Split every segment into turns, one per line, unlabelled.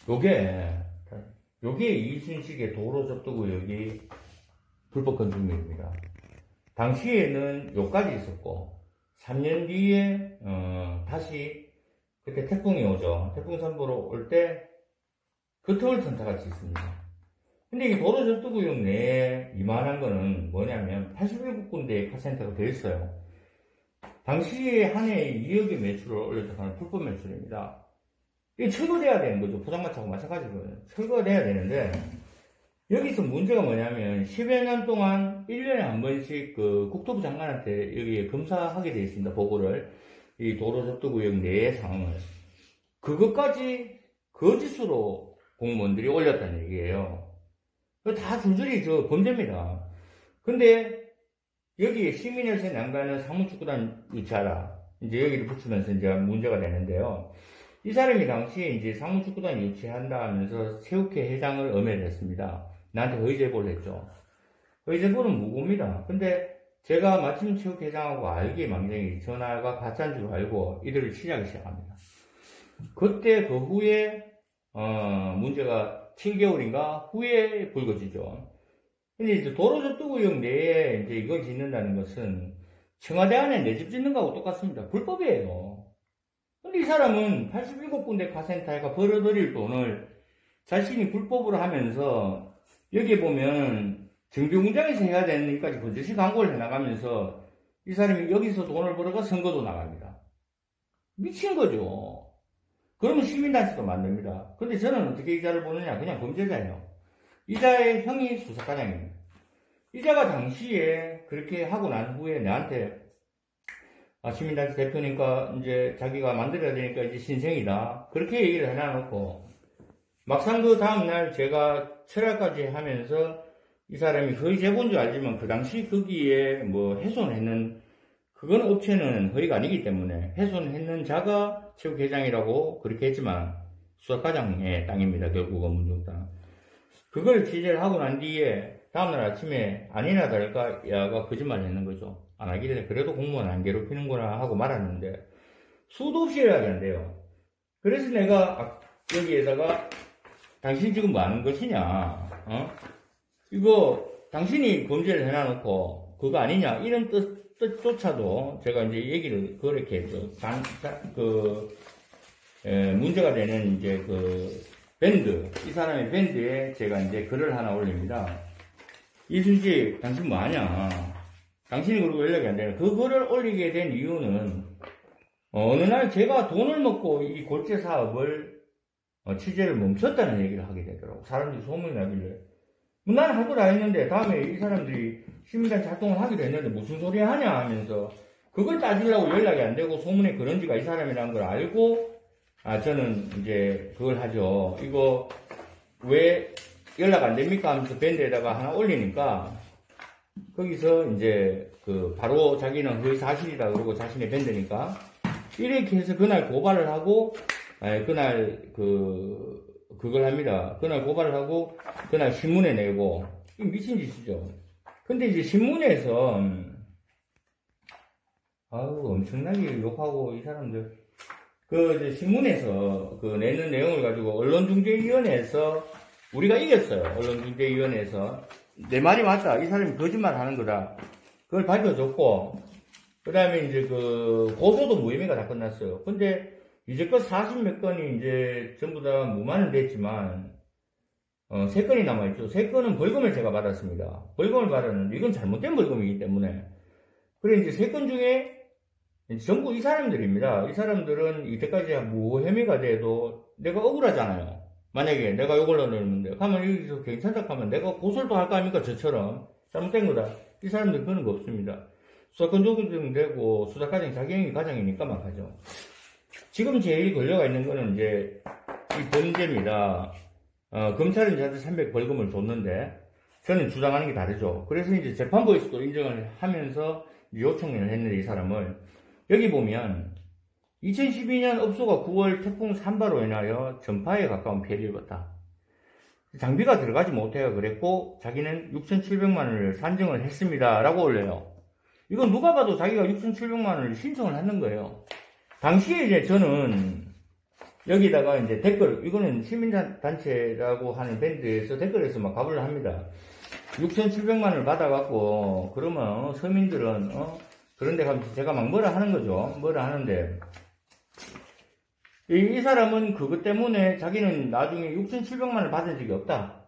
요게 이순식의 도로 접두구역이 불법 건축물입니다. 당시에는 요까지 있었고, 3년 뒤에, 다시, 그때 태풍이 오죠. 태풍 선보로 올 때, 그 터울 턴타 같이 있습니다. 근데 이 도로 접두구역 내에 이만한 거는 뭐냐면, 81군데의 카센터가 되어 있어요. 당시에 한 해에 2억의 매출을 올렸다는 불법 매출입니다. 이게 철거돼야 되는 거죠. 포장마차하고 마찬가지거든요. 철거가 돼야 되는데, 여기서 문제가 뭐냐면, 10여 년 동안 1년에 한 번씩 그 국토부 장관한테 여기에 검사하게 되어 있습니다. 보고를. 이 도로 접두구역 내의 상황을. 그것까지 거짓으로 공무원들이 올렸다는 얘기예요. 다 줄줄이 범죄입니다. 근데, 여기에 시민회세 난가는 사무축구단 유치하라. 이제 여기를 붙이면서 이제 문제가 되는데요. 이 사람이 당시에 이제 사무축구단 유치한다 하면서 체육회 회장을 엄해를 했습니다. 나한테 허위제보를 했죠. 허위제보는 무고입니다. 근데 제가 마침 체육회장하고 알게 망정이 전화가 가짜인 줄 알고 이들을 취재하기 시작합니다. 그때 그 후에, 문제가 7개월인가 후에 불거지죠. 근데 이제 도로 접두구역 내에 이제 이걸 짓는다는 것은 청와대 안에 내 집 짓는 거하고 똑같습니다. 불법이에요. 근데 이 사람은 87군데 카센터가 벌어들일 돈을 자신이 불법으로 하면서 여기에 보면 정비공장에서 해야 되는 일까지 번듯이 광고를 해나가면서 이 사람이 여기서 돈을 벌어가 선거도 나갑니다. 미친 거죠. 그러면 시민단체도 만듭니다. 근데 저는 어떻게 이자를 보느냐? 그냥 범죄자예요. 이자의 형이 수사과장입니다. 이자가 당시에 그렇게 하고 난 후에 나한테 시민단체 대표니까 이제 자기가 만들어야 되니까 이제 신생이다. 그렇게 얘기를 해놔놓고 막상 그 다음날 제가 철학까지 하면서 이 사람이 허위 제보인 줄 알지만 그 당시 거기에 뭐 훼손했는 그건 업체는 허위가 아니기 때문에 훼손했는 자가 체육회장이라고 그렇게 했지만 수사과장의 땅입니다. 결국은 문정땅. 그걸 취재를 하고 난 뒤에 다음날 아침에 아니나 다를까 야가 거짓말을 했는 거죠. 안 하길래 그래도 공무원 안 괴롭히는구나 하고 말았는데 수도 없이 연락이 안 돼요. 그래서 내가 여기에다가 당신 지금 뭐 하는 것이냐, 이거 당신이 범죄를 해놔놓고 그거 아니냐 이런 뜻조차도 제가 이제 얘기를 그렇게 했죠. 문제가 되는 이제 밴드, 이 사람의 밴드에 제가 이제 글을 하나 올립니다. 이순식, 당신 뭐하냐? 당신이 그러고 연락이 안 되나? 그 글을 올리게 된 이유는, 어느 날 제가 돈을 먹고 이 골재 사업을, 취재를 멈췄다는 얘기를 하게 되더라고. 사람들이 소문이 나길래. 나는 할 거 다 했는데, 다음에 이 사람들이 시민단체 활동을 하기로 했는데 무슨 소리 하냐 하면서, 그걸 따지려고 연락이 안 되고 소문에 그런지가 이 사람이라는 걸 알고, 저는 이제 그걸 하죠. 이거 왜 연락 안 됩니까? 하면서 밴드에다가 하나 올리니까 거기서 이제 바로 자기는 거의 사실이다 그러고 자신의 밴드니까 이렇게 해서 그날 고발을 하고 그날 그걸 합니다. 그날 고발을 하고 그날 신문에 내고 미친 짓이죠. 근데 이제 신문에서 엄청나게 욕하고 이 사람들 이제 신문에서 내는 내용을 가지고 언론중재위원회에서 우리가 이겼어요. 언론중재위원회에서 내 말이 맞다. 이 사람이 거짓말 하는 거다. 그걸 밝혀줬고 그 다음에 이제 고소도 무혐의가 다 끝났어요. 근데 이제껏 40몇 건이 이제 전부 다 무마는 됐지만 3건이 남아있죠. 3건은 벌금을 제가 받았습니다. 벌금을 받았는데 이건 잘못된 벌금이기 때문에 그래 이제 3건 중에 전부 이 사람들입니다. 이 사람들은 이때까지 무혐의가 돼도 내가 억울하잖아요. 만약에 내가 요걸 넣었는데 가면 여기서 괜찮다 하면 내가 고소를 또 할 거 아닙니까? 저처럼 잘못된 거다. 이 사람들 그런 거 없습니다. 수사권 조정되고 수사과정 자격이 과정이니까만 하죠. 지금 제일 걸려가 있는 거는 이제 이 범죄입니다. 검찰은 저한테 300 벌금을 줬는데 저는 주장하는 게 다르죠. 그래서 이제 재판부에서도 인정을 하면서 요청을 했는데 이 사람을 여기 보면 2012년 업소가 9월 태풍 산바로 인하여 전파에 가까운 피해를 입었다. 장비가 들어가지 못해요. 그랬고 자기는 6,700만 원을 산정을 했습니다. 라고 올려요. 이건 누가 봐도 자기가 6,700만 원을 신청을 했는 거예요. 당시에 이제 저는 여기다가 이제 댓글, 이거는 시민단체라고 하는 밴드에서 댓글에서 막 가불을 합니다. 6,700만원을 받아갖고, 그러면 서민들은, 그런데 가면서 제가 막 뭐라 하는 거죠. 뭐라 하는데, 이 사람은 그것 때문에 자기는 나중에 6,700만원을 받은 적이 없다.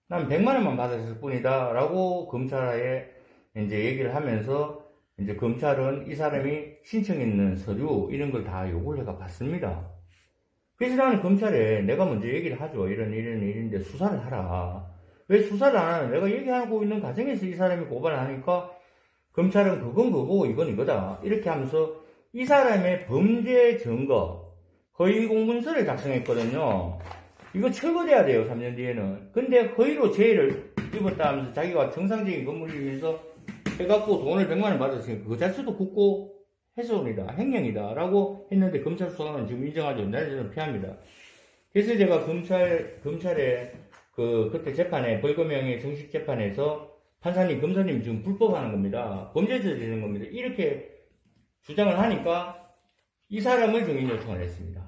난 100만원만 받았을 뿐이다. 라고 검찰에 이제 얘기를 하면서, 이제 검찰은 이 사람이 신청했는 서류, 이런 걸 다 요구를 해가 봤습니다. 그래서 나는 검찰에 내가 먼저 얘기를 하죠. 이런 일인데 수사를 하라. 왜 수사를 안 하는? 내가 얘기하고 있는 과정에서 이 사람이 고발을 하니까 검찰은 그건 그거고 이건 이거다. 이렇게 하면서 이 사람의 범죄 증거, 허위 공문서를 작성했거든요. 이거 철거돼야 돼요, 3년 뒤에는. 근데 허위로 죄를 입었다 하면서 자기가 정상적인 건물이면서 해갖고 돈을 100만원 받았으니까 그거 자체도 국고 해소입니다. 횡령이다. 라고 했는데 검찰 수사관은 지금 인정하죠. 나는 피합니다. 그래서 제가 검찰에 그때 재판에, 벌금형의 정식 재판에서 판사님, 검사님 지금 불법하는 겁니다. 범죄 저지르는 겁니다. 이렇게 주장을 하니까 이 사람을 증인 요청을 했습니다.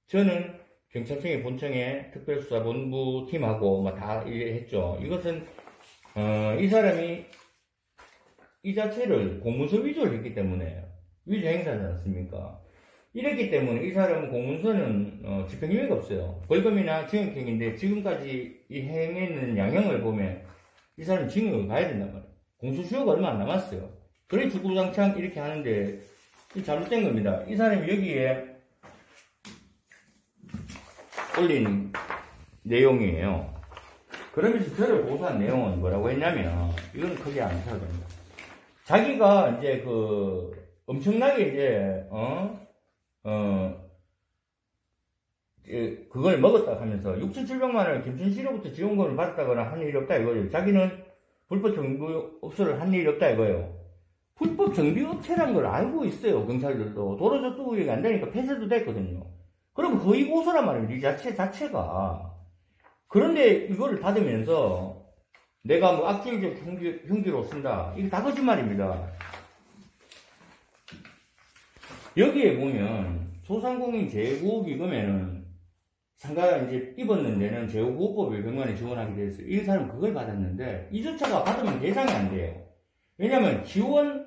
저는 경찰청의 본청의 특별수사본부 팀하고 다 했죠. 이것은, 이 사람이 이 자체를 공문서 위조를 했기 때문에 위조 행사하지 않습니까? 이랬기 때문에 이 사람은 공문서는 집행유예가 없어요. 벌금이나 징역형인데 지금까지 이 행위는 양형을 보면 이 사람은 징역을 가야 된단 말이에요. 공소시효가 얼마 안 남았어요. 그래 주구장창 이렇게 하는데 잘못된 겁니다. 이 사람이 여기에 올린 내용이에요. 그러면서 저를 고소한 내용은 뭐라고 했냐면 이건 크게 안 써도 됩니다. 자기가 이제 엄청나게 이제 그걸 먹었다 하면서 6,700만원을 김춘씨로부터 지원금을 받았다거나 한 일이 없다 이거예요. 자기는 불법 정비업소를 한 일이 없다 이거예요. 불법 정비업체란 걸 알고 있어요. 경찰들도. 도로저도 의혹이 안 되니까 폐쇄도 됐거든요. 그럼 거의 고소란 말이에요. 이 자체가. 그런데 이거를 받으면서 내가 뭐 악질적 흉기로 쓴다. 이게 다 거짓말입니다. 여기에 보면 소상공인 재고기금에는 상가가 이제 입었는 데는 재고보호법에 100만원 지원하게 되어 있어요. 이 사람은 그걸 받았는데 이조차가 받으면 대상이 안 돼요. 왜냐면 지원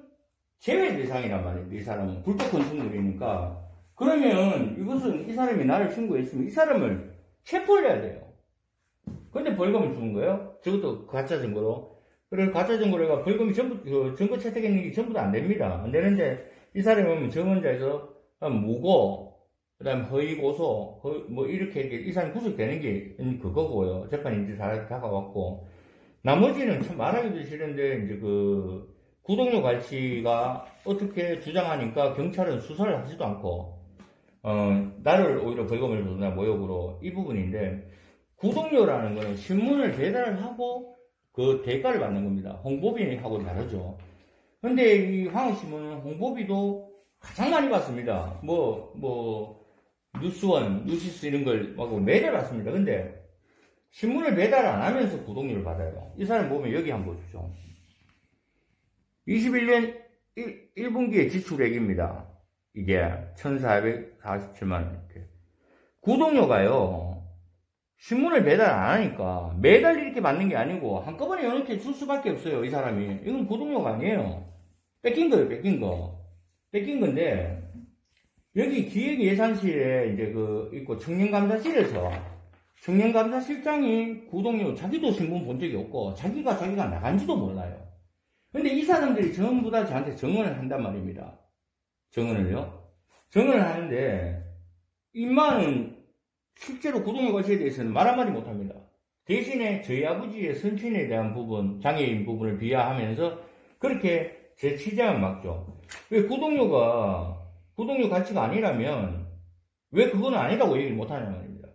제외 대상이란 말이에요. 이 사람은 불법 건축물이니까. 그러면 이것은 이 사람이 나를 신고했으면 이 사람을 체포를 해야 돼요. 근데 벌금을 주는 거예요? 저것도 가짜 증거로. 그래서 가짜 증거로가 벌금이 전부, 증거 채택했는 게 전부 다 안 됩니다. 안 되는데, 이 사람은 증언자에서 무고, 그 다음에 허위 고소, 뭐 이렇게 이 사람이 구속되는 게 그거고요. 재판이 이제 다가왔고. 나머지는 참 말하기도 싫은데, 이제 구독료 갈취가 어떻게 주장하니까 경찰은 수사를 하지도 않고, 나를 오히려 벌금을 줬나 모욕으로 이 부분인데, 구독료라는 거는 신문을 배달을 하고 그 대가를 받는 겁니다. 홍보비하고는 다르죠. 근데 이 황해신문은 홍보비도 가장 많이 받습니다. 뉴스원, 뉴시스 이런 걸 매달 받습니다. 근데 신문을 배달 안 하면서 구독료를 받아요. 이 사람 보면 여기 한번 보십시오. 21년 1분기의 지출액입니다. 이게 1,447만원 이렇게. 구독료가요. 신문을 배달 안 하니까 매달 이렇게 받는 게 아니고 한꺼번에 이렇게 줄 수밖에 없어요. 이 사람이. 이건 구독료가 아니에요. 뺏긴 거예요. 뺏긴 건데 여기 기획예산실에 이제 있고 청년감사실에서 청년감사실장이 구독료 자기도 신문 본 적이 없고 자기가 나간지도 몰라요. 근데 이 사람들이 전부 다 저한테 증언을 한단 말입니다. 증언을요. 증언을 하는데 인마는 실제로 구독료 가치에 대해서는 말 한마디 못합니다. 대신에 저희 아버지의 선친에 대한 부분, 장애인 부분을 비하하면서 그렇게 제 취재만 막죠. 왜 구독료 가치가 아니라면 왜 그거는 아니라고 얘기를 못하냐 말입니다.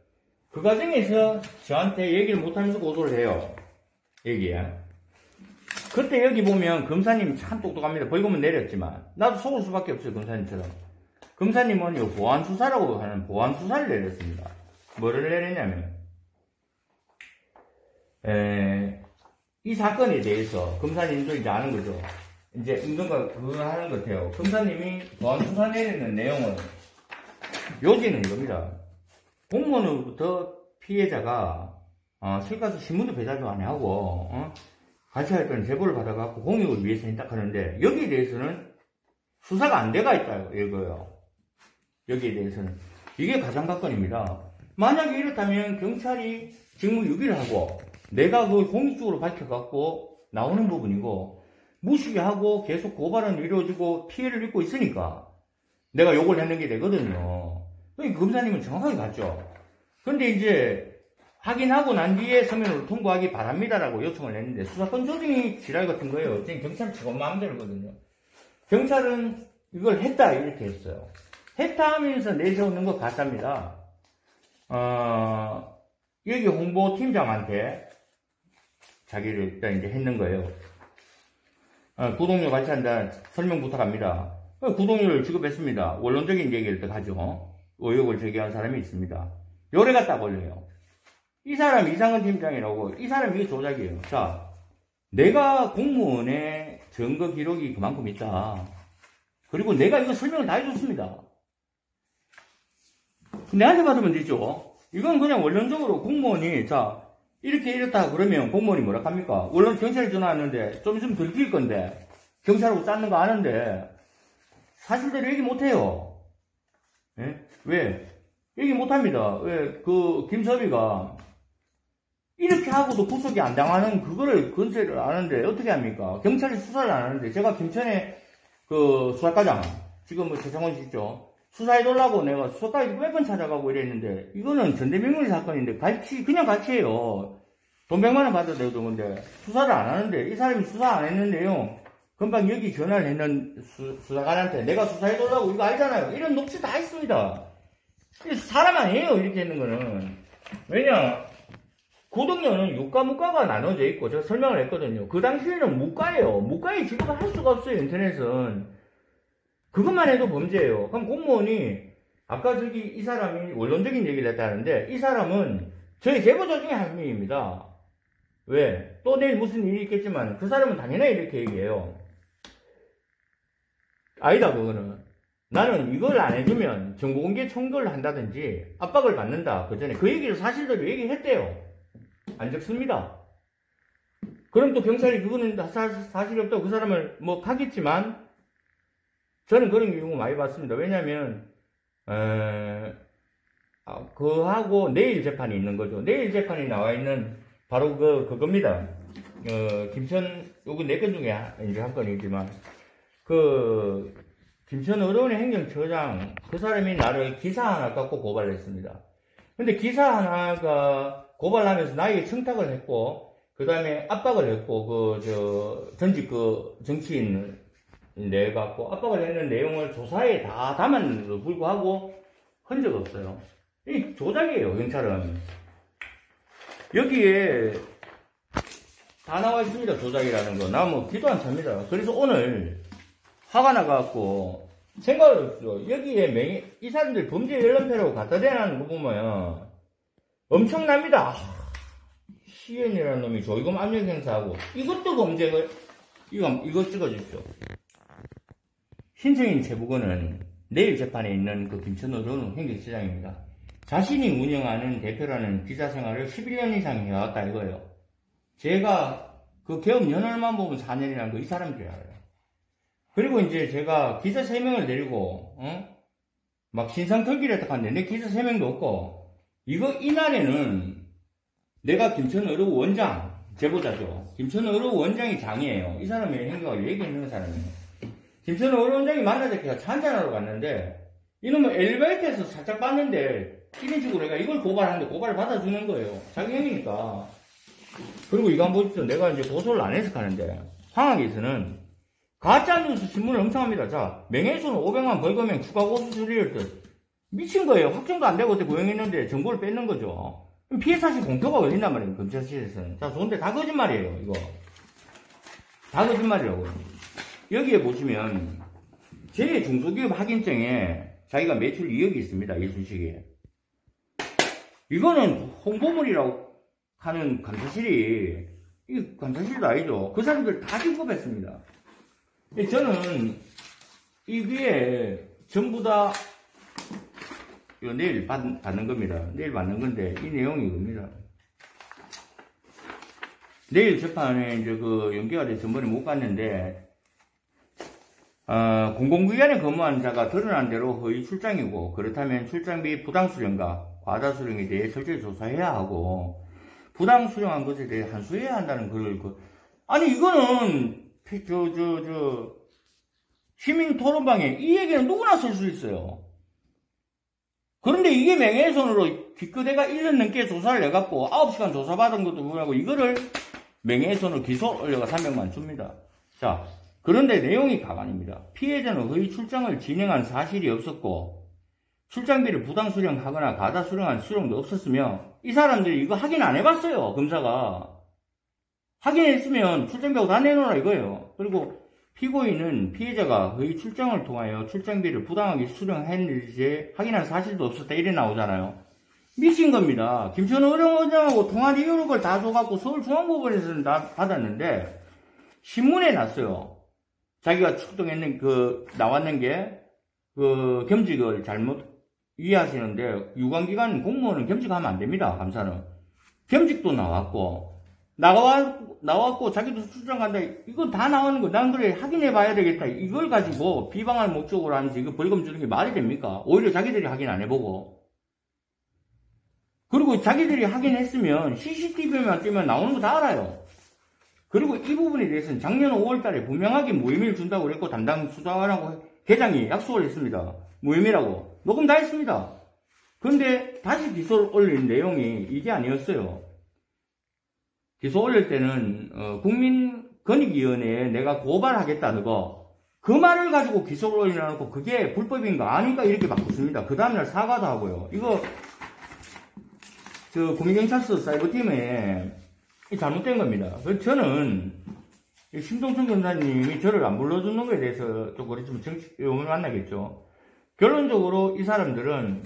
그 과정에서 저한테 얘기를 못하면서 고소를 해요. 얘기야. 그때 여기 보면 검사님이 참 똑똑합니다. 벌금은 내렸지만 나도 속을 수밖에 없어요. 검사님처럼. 검사님은 이 보안수사라고 하는 보안수사를 내렸습니다. 뭐를 내렸냐면 이 사건에 대해서 검사님도 이제 아는 거죠. 이제 운동가 그거 하는 것 같아요. 검사님이 보안수사 내리는 내용은 요지는 이겁니다. 공무원으로부터 피해자가 실가서 신문도 배달도 안 하고 같이 할 때는 제보를 받아갖고 공익을 위해서 했다 하는데 여기에 대해서는 수사가 안 돼가 있다 이거예요. 여기에 대해서는 이게 가장각건입니다. 만약에 이렇다면 경찰이 직무유기를 하고 내가 그걸 공익적으로 밝혀갖고 나오는 부분이고 무시하고 계속 고발은 이루어지고 피해를 입고 있으니까 내가 욕을 했는 게 되거든요. 그러니까 검사님은 정확하게 봤죠. 근데 이제 확인하고 난 뒤에 서면으로 통보하기 바랍니다라고 요청을 했는데 수사권 조정이 지랄 같은 거예요. 지금 경찰 직원 마음대로거든요. 경찰은 이걸 했다 이렇게 했어요. 했다 하면서 내세우는 거 같답니다. 여기 홍보팀장한테 자기를 일단 이제 했는 거예요. 구독료 같이 한다 설명 부탁합니다. 구독료를 지급했습니다. 원론적인 얘기를 또 하죠. 의혹을 제기한 사람이 있습니다. 요래가 딱 올려요. 이 사람 이상은 팀장이라고, 이 사람 이게 조작이에요. 자, 내가 공무원의 증거 기록이 그만큼 있다. 그리고 내가 이거 설명을 다 해줬습니다. 내한테 받으면 되죠. 이건 그냥 원론적으로 공무원이, 자, 이렇다 그러면 공무원이 뭐라 합니까? 원론 경찰에 전화 왔는데 좀 있으면 들킬 건데, 경찰하고 짰는 거 아는데, 사실대로 얘기 못해요. 예? 왜? 얘기 못합니다. 왜? 김섭이가 이렇게 하고도 구속이 안 당하는 그거를 건설을 아는데 어떻게 합니까? 경찰이 수사를 안 하는데 제가 김천에 수사과장 지금 최상원 씨죠. 수사해달라고 내가 수사까지 몇 번 찾아가고 이랬는데 이거는 전대미문의 사건인데 그냥 같이 해요. 돈 100만 원 받아도 되는 건데 수사를 안 하는데 이 사람이 수사 안 했는데요. 금방 여기 전화를 했는 수사관한테 내가 수사해달라고 이거 알잖아요. 이런 녹취 다 있습니다. 사람 아니에요 이렇게 했는 거는. 왜냐 구독료는 유가 무가가 나눠져 있고 제가 설명을 했거든요. 그 당시에는 무가예요. 무가에 지급을 할 수가 없어요. 인터넷은. 그것만 해도 범죄예요. 그럼 공무원이 아까 이 사람이 원론적인 얘기를 했다는데 이 사람은 저희 제보자 중에 한 명입니다. 왜? 또 내일 무슨 일이 있겠지만 그 사람은 당연히 이렇게 얘기해요. 아니다 그거는. 나는 이걸 안 해주면 정보공개 청구를 한다든지 압박을 받는다. 그 전에 그 얘기를 사실대로 얘기했대요. 안 적습니다. 그럼 또 경찰이 그거는 사실이 없다고 그 사람을 가겠지만 저는 그런 경우 많이 봤습니다. 왜냐면 그하고 내일 재판이 있는 거죠. 내일 재판이 나와 있는 바로 그겁니다. 김천 요거 4건 중에 이제 한 건이지만 김천 어려운의 행정처장 그 사람이 나를 기사 하나 갖고 고발을 했습니다. 근데 기사 하나가 고발하면서 나에게 청탁을 했고 그 다음에 압박을 했고 전직 정치인 내갖고 압박을 했는 내용을 조사에 다 담았는데도 불구하고 흔적 없어요. 이 조작이에요. 경찰은 여기에 다 나와 있습니다. 조작이라는 거. 나 기도 안 찹니다. 그래서 오늘 화가 나갖고 생각을 했죠. 여기에 이 사람들 범죄 연령표라고 갖다 대라는 거 보면 엄청납니다. 시연이라는 놈이 조이금 압력 행사하고 이것도 범죄를 이거 찍어주십시오. 신청인 최부건은 내일 재판에 있는 김천 어려운 행정시장입니다. 자신이 운영하는 대표라는 기자 생활을 11년 이상 해왔다 이거예요. 제가 개업 연월만 보면 4년이라는 거 이 사람들이 알아요. 그리고 이제 제가 기자 3명을 데리고 막 신상털기를 했다 하는데 내 기자 3명도 없고 이날에는 내가 김천 어려운 원장 제보자죠. 김천 어려운 원장이 장이에요. 이 사람의 행동을 얘기했는 사람이에요. 김천 어려운 원장이 만나자니까 차 한잔하러 갔는데 이놈은 엘리베이터에서 살짝 봤는데 이런 식으로 내가 이걸 고발하는데 고발을 받아주는 거예요. 자기 형이니까. 그리고 이거 한번 보십시오. 내가 이제 고소를 안 해서 가는데 황학에서는 가짜뉴스 신문을 엄청 합니다. 자, 명예훼손 500만 벌금형 추가 고소 처리를 미친 거예요. 확정도 안 되고 그때 고용했는데 정보를 뺏는 거죠. 피해사실 공표가 걸린단 말이에요. 검찰실에서는. 자, 좋은데 다 거짓말이에요. 이거 다 거짓말이라고요. 여기에 보시면 제 중소기업 확인증에 자기가 매출 2억이 있습니다. 이순식이. 이거는 홍보물이라고 하는 감사실이 이게 감사실도 아니죠. 그 사람들 다 신고했습니다. 저는 이 위에 전부 다 내일 받는 겁니다. 내일 받는 건데, 이 내용이 이겁니다. 내일 재판에 이제 연기가 돼서 머리 못 갔는데, 공공기관에 근무한 자가 드러난 대로 허위 출장이고, 그렇다면 출장비 부당수령과 과다수령에 대해 철저히 조사해야 하고, 부당수령한 것에 대해 한수해야 한다는 아니, 이거는, 시민 토론방에 이 얘기는 누구나 쓸 수 있어요. 그런데 이게 명예훼손으로 기껏해가 1년 넘게 조사를 해갖고 9시간 조사받은 것도 불구하고 이거를 명예훼손으로 기소 올려가 300만 줍니다. 자, 그런데 내용이 가관입니다. 피해자는 허위 출장을 진행한 사실이 없었고 출장비를 부당 수령하거나 가다 수령한 수령도 없었으며 이 사람들이 이거 확인 안 해봤어요. 검사가. 확인했으면 출장비하고 다 내놓으라 이거예요. 그리고 피고인은 피해자가 허위 출장을 통하여 출장비를 부당하게 수령했는지 확인한 사실도 없었다 이래 나오잖아요. 미친 겁니다. 김천호 의령원장하고 통화 이유록을 다 줘갖고 서울중앙법원에서는 다 받았는데 신문에 났어요. 자기가 출동했는 나왔는 게 겸직을 잘못 이해하시는데 유관기관 공무원은 겸직하면 안 됩니다. 감사는. 겸직도 나왔고 자기도 출장 간다. 이건 다 나오는 거. 난 그래 확인해 봐야 되겠다. 이걸 가지고 비방할 목적으로 하면서 이거 벌금 주는 게 말이 됩니까? 오히려 자기들이 확인 안 해보고. 그리고 자기들이 확인했으면 CCTV만 뜨면 나오는 거 다 알아요. 그리고 이 부분에 대해서는 작년 5월 달에 분명하게 무혐의를 준다고 그랬고 담당 수사관하고 계장이 약속을 했습니다. 무혐의라고. 녹음 다 했습니다. 그런데 다시 기소를 올린 내용이 이게 아니었어요. 기소 올릴 때는 국민권익위원회에 내가 고발하겠다는 거 그 말을 가지고 기소를 올려놓고 그게 불법인가 아닌가 이렇게 바꿨습니다. 그 다음날 사과도 하고요. 이거 국민경찰서 사이버팀에 잘못된 겁니다. 그래서 저는 심동천 검사님이 저를 안 불러주는 거에 대해서 좀 그렇지만 정치용을 만나겠죠. 결론적으로 이 사람들은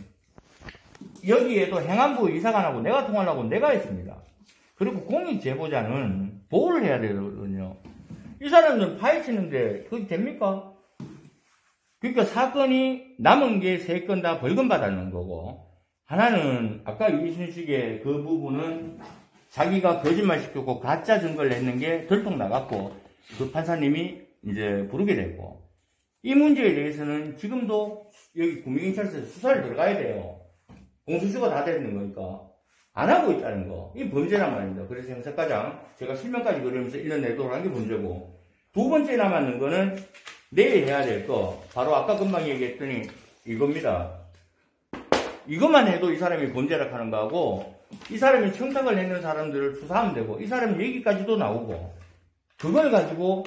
여기에도 행안부 이사관하고 내가 통화하려고 내가 했습니다. 그리고 공익제보자는 보호를 해야 되거든요. 이 사람들은 파헤치는데 그게 됩니까? 그러니까 사건이 남은 게 3건 다 벌금 받았는 거고 하나는 아까 이순식의 그 부분은 자기가 거짓말 시켰고 가짜 증거를 냈는 게 들통나갔고 그 판사님이 이제 부르게 됐고 이 문제에 대해서는 지금도 여기 국민경찰서에 수사를 들어가야 돼요. 공수처가 다 되는 거니까 안 하고 있다는 거. 이 범죄란 말입니다. 그래서 형사과장 제가 실명까지 그리면서 1년 내도록 한 게 문제고 두 번째 남았는 거는 내일 해야 될 거 바로 아까 금방 얘기했더니 이겁니다. 이것만 해도 이 사람이 범죄라 하는 거하고 이 사람이 청탁을 했는 사람들을 수사하면 되고 이 사람 얘기까지도 나오고 그걸 가지고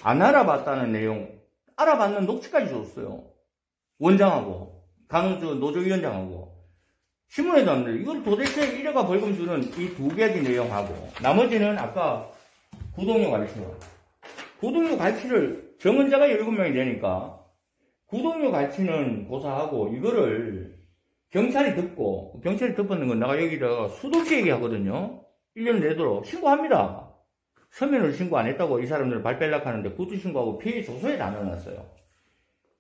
안 알아봤다는 내용 알아봤는 녹취까지 줬어요. 원장하고 노조위원장하고 신문에 나왔는데 이걸 도대체 1회가 벌금 주는 이 2가지 내용하고 나머지는 아까 구동료 갈취를 정은자가 7명이 되니까 구동료 갈취는 고사하고 이거를 경찰이 덮었는 건 내가 여기다가 수도치 얘기하거든요. 1년 내도록 신고합니다. 서면으로 신고 안 했다고 이 사람들은 발뺄락 하는데 구두 신고하고 피해 조서에 다 넣어놨어요.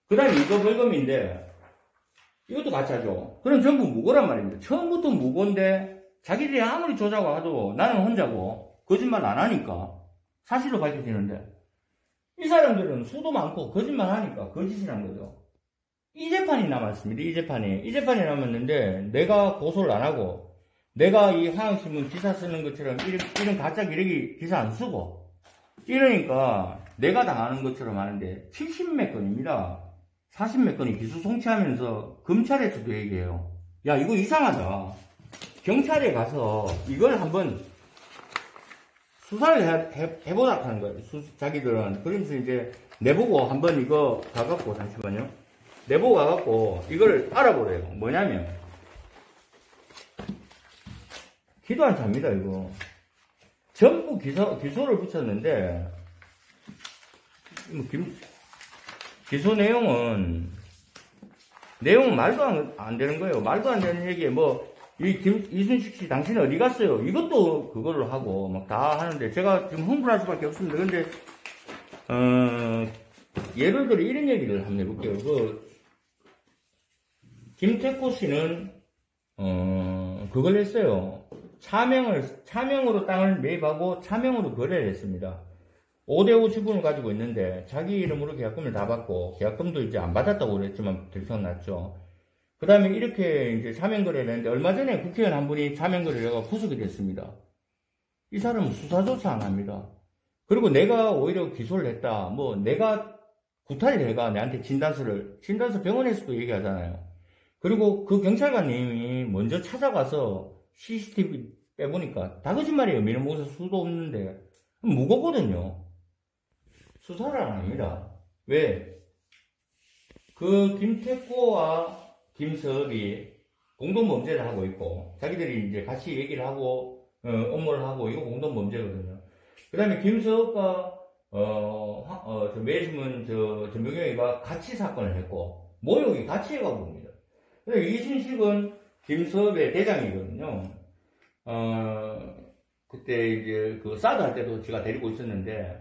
그 다음에 이거 벌금인데 이것도 같이 하죠. 그럼 전부 무고란 말입니다. 처음부터 무고인데 자기들이 아무리 조자고 하도 나는 혼자고 거짓말 안 하니까 사실로 밝혀지는데 이 사람들은 수도 많고 거짓말 하니까 거짓이란 거죠. 이 재판이 남았습니다. 이 재판이 남았는데 내가 고소를 안 하고 내가 이 화양신문 기사 쓰는 것처럼 이런 가짜 기레기 기사 안 쓰고 이러니까 내가 당하는 것처럼 하는데 70몇 건입니다. 40몇 건이 기소 송치하면서 검찰에서도 얘기해요. 야 이거 이상하다. 경찰에 가서 이걸 한번 수사를 해보자 하는 거예요. 자기들은. 그러면서 이제 내보고 한번 이거 가갖고 잠시만요. 내보고 가갖고 이걸 알아보래요. 뭐냐면 기도 안 찹니다 이거. 전부 기소를 붙였는데 기소 내용은 말도 안 되는 거예요. 말도 안 되는 얘기에 이순식 씨 당신 어디 갔어요? 이것도 그걸로 하고 막 다 하는데 제가 지금 흥분할 수밖에 없습니다. 근데 예를 들어 이런 얘기를 한번 해볼게요. 김태코 씨는 그걸 했어요. 차명으로 땅을 매입하고 차명으로 거래를 했습니다. 5대5 지분을 가지고 있는데 자기 이름으로 계약금을 다 받고 계약금도 이제 안 받았다고 그랬지만 들켜났죠. 그 다음에 이렇게 이제 차명 거래를 했는데 얼마 전에 국회의원 한 분이 차명 거래를 해가 구속이 됐습니다. 이 사람은 수사조차 안 합니다. 그리고 내가 오히려 기소를 했다. 뭐 내가 구타를 해가 내한테 진단서 병원에서도 얘기하잖아요. 그리고 그 경찰관님이 먼저 찾아가서 CCTV 빼보니까 다 거짓말이에요. 민원보고서 수도 없는데 무겁거든요. 수사를 안 합니다. 왜? 그 김태코와 김서업이 공동범죄를 하고 있고 자기들이 이제 같이 얘기를 하고 업무를 하고 이거 공동범죄거든요. 그 다음에 김서업과 매심은 전병영이가 같이 사건을 했고 모욕이 같이 해가고 봅니다. 이순식은 김서업의 대장이거든요. 그때 이제 그 사드 할 때도 제가 데리고 있었는데,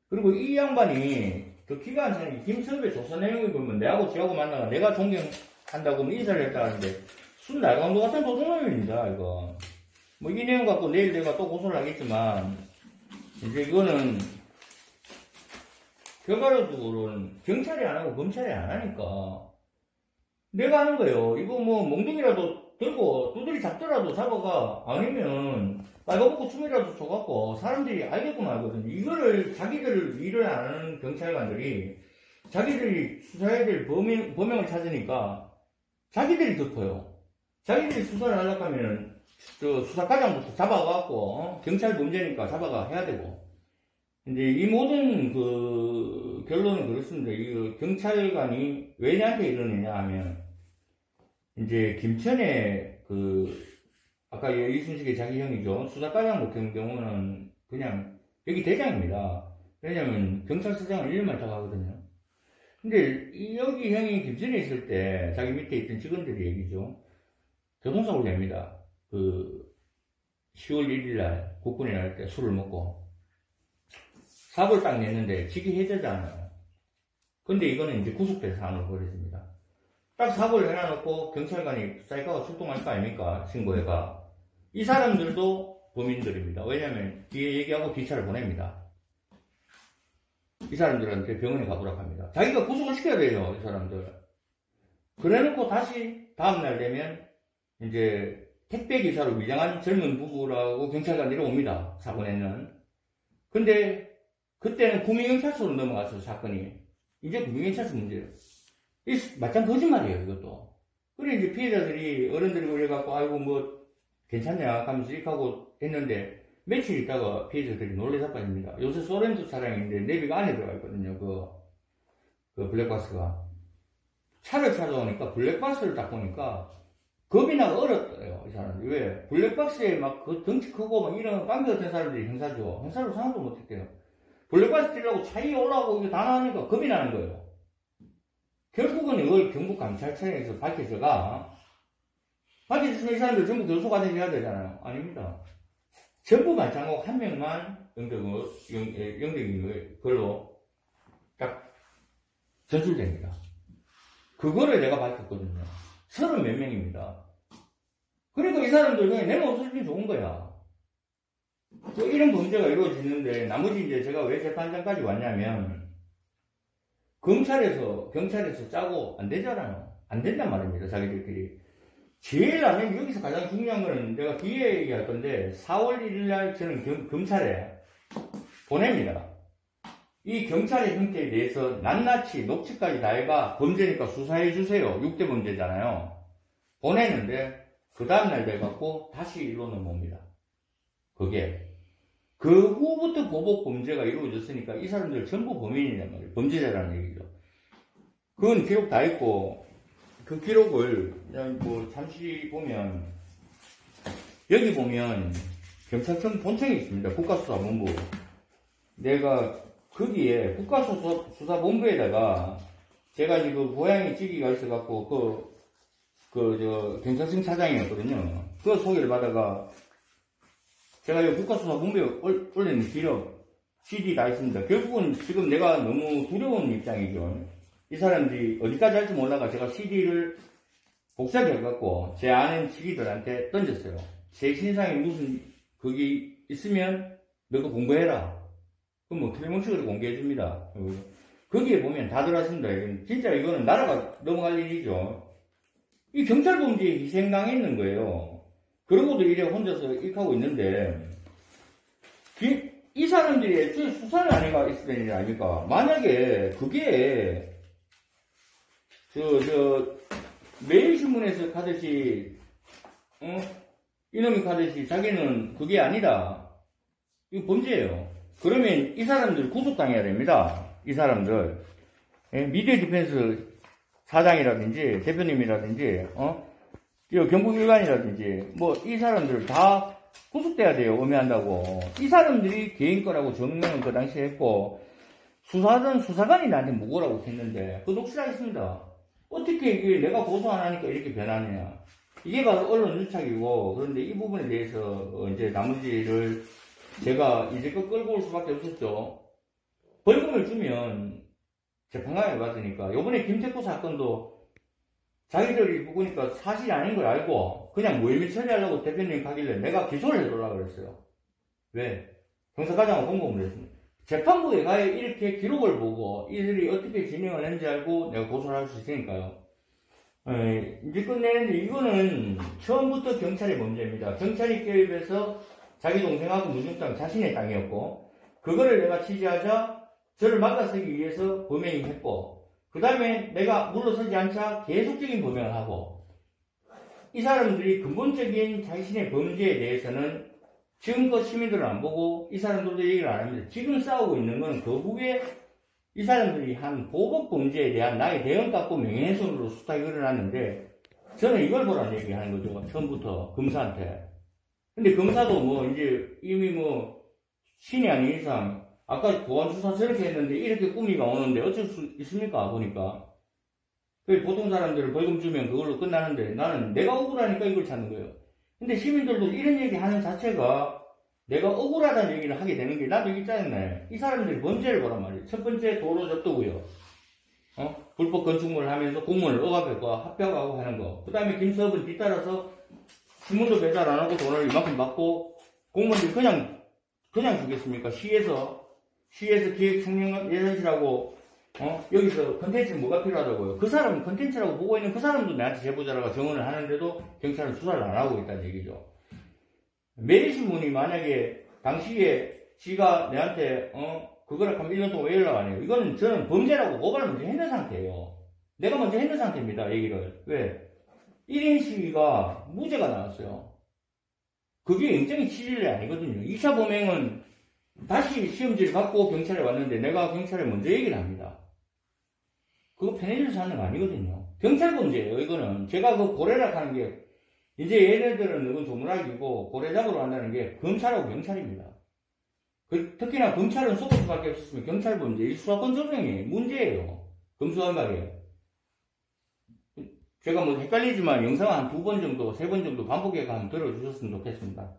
그리고 이 양반이 그 기관장이 김서업의 조사 내용을 보면 내하고 지하고 만나가 내가 존경한다고 뭐 인사를 했다 하는데 순 날강도 같은 도둑놈입니다, 이거. 뭐 이 내용 갖고 내일 내가 또 고소를 하겠지만, 이제 이거는 결과적으로는 경찰이 안 하고 검찰이 안 하니까 내가 하는 거예요. 이거 뭐 몽둥이라도 들고 두드리 잡더라도 잡아가, 아니면 빨가벗고 춤이라도 춰갖고 사람들이 알게끔 알거든요. 이거를 자기들 일을 안 하는 경찰관들이 자기들이 수사해야 될 범행을 찾으니까 자기들이 덮어요. 자기들이 수사를 하려고 하면은 수사과장부터 잡아갖고 경찰 문제니까 잡아가 해야 되고. 이제 이 모든 그 결론은 그렇습니다. 이 경찰관이 왜 나한테 이러느냐 하면, 이제 김천의 아까 이순식의 자기 형이죠. 수사과장 같은 경우는 그냥 여기 대장입니다. 왜냐면 경찰서장을 1년 맡아가 하거든요. 근데 여기 형이 김천에 있을 때 자기 밑에 있던 직원들이 얘기죠. 교통사고를 냅니다. 10월 1일 날 국군이 날 때 술을 먹고 사고를 딱 냈는데 직위 해제잖아요. 근데 이거는 이제 구속된 사안으로 벌어집니다. 딱 사고를 해놔놓고 경찰관이 사이카가 출동할 거 아닙니까? 신고해가. 이 사람들도 범인들입니다. 왜냐면 뒤에 얘기하고 뒤차를 보냅니다. 이 사람들한테 병원에 가보라고 합니다. 자기가 구속을 시켜야 돼요, 이 사람들. 그래놓고 다시 다음날 되면 이제 택배기사로 위장한 젊은 부부라고 경찰관들이 옵니다. 사고 내는. 근데 그때는 구민경찰서로 넘어갔어요, 사건이. 이제 구민경찰서 문제예요. 이 마찬 거짓말이에요, 이것도. 그래 이제 피해자들이 어른들이 그래갖고 아이고 뭐 괜찮냐 하면서 이렇게 하고 했는데 며칠 있다가 피해자들이 놀래 자빠집니다. 요새 소렌토 차량인데 내비가 안에 들어가 있거든요. 그 블랙박스가. 차를 찾아오니까 블랙박스를 딱 보니까 겁이 나가 얼었어요, 이 사람들이. 왜? 블랙박스에 막 그 덩치 크고 막 이런 깡패 같은 사람들이 형사죠. 형사로 상황도 못했대요. 블랙박스 뛰려고 차에 올라오고 이거 다 나오니까 겁이 나는 거예요. 결국은 이걸 경북감찰청에서 밝혀져가, 밝혀졌으면 이 사람들 전부 교수과정이 해야 되잖아요. 아닙니다. 전부 말짱하고 한 명만 영덕인 걸로 딱 전술됩니다. 그거를 내가 밝혔거든요. 30 몇 명입니다. 그러니까 이 사람들 그냥 내가 없어지면 좋은 거야. 또 이런 범죄가 이루어지는데, 나머지 이제 제가 왜 재판장까지 왔냐면, 경찰에서 짜고 안 되잖아요. 안 된단 말입니다, 자기들끼리. 제일 나는 여기서 가장 중요한 거는 내가 뒤에 얘기할 건데, 4월 1일 날 저는 검찰에 보냅니다. 이 경찰의 형태에 대해서 낱낱이 녹취까지 다 해가 범죄니까 수사해주세요. 6대 범죄잖아요. 보내는데, 그 다음날 돼갖고 다시 일로 넘어옵니다. 그 후부터 보복 범죄가 이루어졌으니까 이 사람들 전부 범인이란 말이에요. 범죄자라는 얘기죠. 그건 기록 다 있고, 그 기록을 그냥 뭐 잠시 보면, 여기 보면 경찰청 본청이 있습니다. 국가수사본부. 내가 거기에 국가수사본부에다가 제가 지금 고향에 직위가 있어갖고 경찰청 차장이었거든요. 그 소개를 받아가 제가 이 국가수사본부에 올리는 기록, CD 다 있습니다. 결국은 지금 내가 너무 두려운 입장이죠. 이 사람들이 어디까지 할지 몰라가 제가 CD를 복사해갖고 제 아는 지기들한테 던졌어요. 제 신상에 무슨 그게 있으면 너 그거 공부해라. 그럼 뭐 틀림없이 공개해줍니다. 거기에 보면 다 들어왔습니다. 진짜 이거는 나라가 넘어갈 일이죠. 이 경찰 범죄에 희생당했는 거예요. 그러고도 이래 혼자서 일하고 있는데, 이 사람들이 수사를 아니가 있을 일이 아닙니까? 만약에 그게, 매일신문에서 가듯이, 이놈이 가듯이 자기는 그게 아니다. 이거 범죄예요. 그러면 이 사람들 구속당해야 됩니다. 이 사람들. 미디어 디펜스 사장이라든지, 대표님이라든지, 경북일간이라든지, 뭐, 이 사람들 다 구속돼야 돼요. 음해한다고. 이 사람들이 개인 거라고 정명을 그 당시에 했고, 수사하던 수사관이 나한테 무고라고 했는데, 그거 녹취하겠습니다. 어떻게 이게 내가 고소 안 하니까 이렇게 변하느냐. 이게 바로 언론 유착이고, 그런데 이 부분에 대해서 이제 나머지를 제가 이제껏 끌고 올 수밖에 없었죠. 벌금을 주면 재판관에 받으니까, 요번에 김태코 사건도 자기들이 보니까 사실이 아닌 걸 알고 그냥 무혐의 처리하려고 대표님 가길래 내가 기소를 해달라고 그랬어요. 왜? 형사과장을 공고를 했습니다. 재판부에 가야 이렇게 기록을 보고 이들이 어떻게 진행을 했는지 알고 내가 고소를 할 수 있으니까요. 이제 끝내는데 이거는 처음부터 경찰의 문제입니다. 경찰이 개입해서 자기 동생하고 무중땅 자신의 땅이었고, 그거를 내가 취재하자 저를 막아서기 위해서 범행을 했고, 그 다음에 내가 물러서지 않자 계속적인 범행을 하고, 이 사람들이 근본적인 자신의 범죄에 대해서는 지금껏 시민들은 안 보고 이 사람들도 얘기를 안 합니다. 지금 싸우고 있는 건 그 후에 이 사람들이 한 보복 범죄에 대한 나의 대응값고 명예훼손으로 수탁이 일어났는데, 저는 이걸 보라는 얘기 하는 거죠. 처음부터 검사한테. 근데 검사도 뭐 이제 이미 뭐 신이 아닌 이상 아까 보안수사 저렇게 했는데 이렇게 꾸미가 오는데 어쩔 수 있습니까? 보니까. 보통 사람들은 벌금 주면 그걸로 끝나는데 나는 내가 억울하니까 이걸 찾는 거예요. 근데 시민들도 이런 얘기 하는 자체가 내가 억울하다는 얘기를 하게 되는 게 나도 이게 짜증나요. 이 사람들이 범죄를 보란 말이에요. 첫 번째 도로 접도고요. 불법 건축물을 하면서 공무원을 억압하고 합격하고 하는 거. 그 다음에 김서업은 뒤따라서 주문도 배달 안 하고 돈을 이만큼 받고 공무원들이 그냥 주겠습니까? 시에서 기획청년예산실하고 여기서 컨텐츠는 뭐가 필요하다고요? 그 사람은 컨텐츠라고 보고 있는 그 사람도 내한테 제보자라고 증언을 하는데도 경찰은 수사를 안 하고 있다는 얘기죠. 매일신문이 만약에 당시에 지가 내한테 그거를 하면 1년 동안 왜 연락 안 해요? 이거는 저는 범죄라고 고발을 먼저 했는 상태예요. 내가 먼저 했는 상태입니다. 얘기를. 왜? 1인 시위가 무죄가 나왔어요. 그게 영장이 7일이 아니거든요. 2차 범행은 다시 시험지를 갖고 경찰에 왔는데 내가 경찰에 먼저 얘기를 합니다. 그거 편해져서 하는 거 아니거든요. 경찰 범죄예요. 이거는 제가 그 고래락 하는 게 이제 얘네들은 이건 조문학이고 고래 잡으러 한다는 게 검찰하고 경찰입니다. 특히나 검찰은 속을 수밖에 없었으면 경찰 범죄, 이 수사권 조정이 문제예요. 검수한 말이에요. 제가 뭐 헷갈리지만 영상 한 2번 정도, 3번 정도 반복해서 한번 들어주셨으면 좋겠습니다.